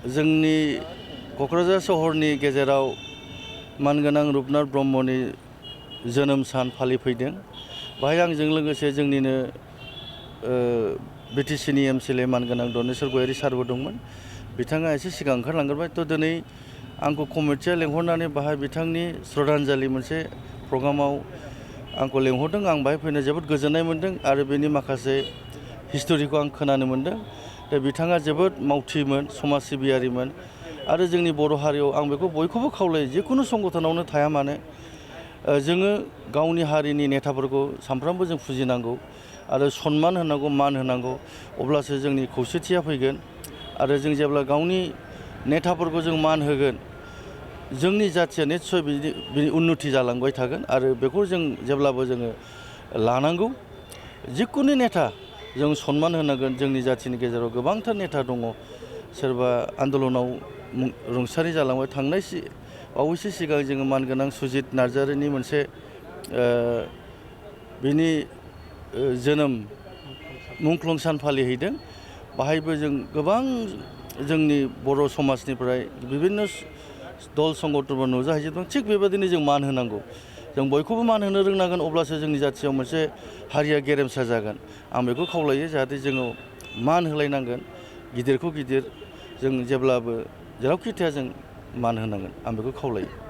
जोंनि क'क्राझार सहरनि गेजेराव मानगोनां रुपनाथ ब्रह्मनि जोनोम सान फालिफैदों। बाहाय आंजों लोगोसे जोंनिनो बिटिसिनि एमसिएलए मानगोनां दनेस्वर गयारी सारबो दंमोन। बिथाङा एसे सिगां ओंखारलांग्रोबाय। थ' दिनै आंखौ कमिटिया लेंहरनानै बाहाय बिथांनि श्रद्धांजलि मोनसे प्रग्रामाव आंखौ लेंहरदों। आं बाहाय फैनो जोबोद गोजोननाय मोन्दों आरो बेनि माखासे हिस्ट'रिखौ आं खोनानो मोन्दों। दा बिथाङा जोबोद मावथिमोन, समाज सिबियारिमोन आरो जोंनि बर' हारियाव आं बेखौ बयखौबो खावलायो, जिखुनु संगठनावनो थाया मानो जोङो गावनि हारिनि नेताफोरखौ सानफ्रामबो जों फुजिनांगौ आरो सनमान होनांगौ, मान होनांगौ। अब्लासो जोंनि खौसेथिया फैगोन आरो जों जेब्ला गावनि नेताफोरखौ जों मान होगोन, जोंनि जाथिया निस्सय बिनि उन्नति जालांबाय थागोन आरो बेखौ जों जेब्लाबो जोङो लानांगौ। जिखुनु नेता जों सनमान होनांगोन। जोंनि जाथिनि गेजेराव गोबांथार नेता दङ। सोरबा आन्दलनाव रुंसारि जालांबाय। बावैसो सिगां जोङो मानगोनां सुजित नार्जारिनि मोनसे बिनि जोनोम मुंख्लं सान फालिहैदों। बाहायबो जों गोबां जोंनि बर' समाजनिफ्राय बिभिन्न दल संगठनफोर नुजाहैजोबदों। थिग बेबायदिनो जों मान होनांगौ। जों बयखौबो मान होनो रोंनांगोन, अब्लासो जोंनि जाथियाव मोनसे हारिया गेरेमसा जागोन। आं बेखौ खावलायो जाहाथे जोङो मान होलायनांगोन। गिदिरखौ गिदिर जों जेब्लाबो जेरावखि थाया जों मान होनांगोन। आं बेखौ खावलायो।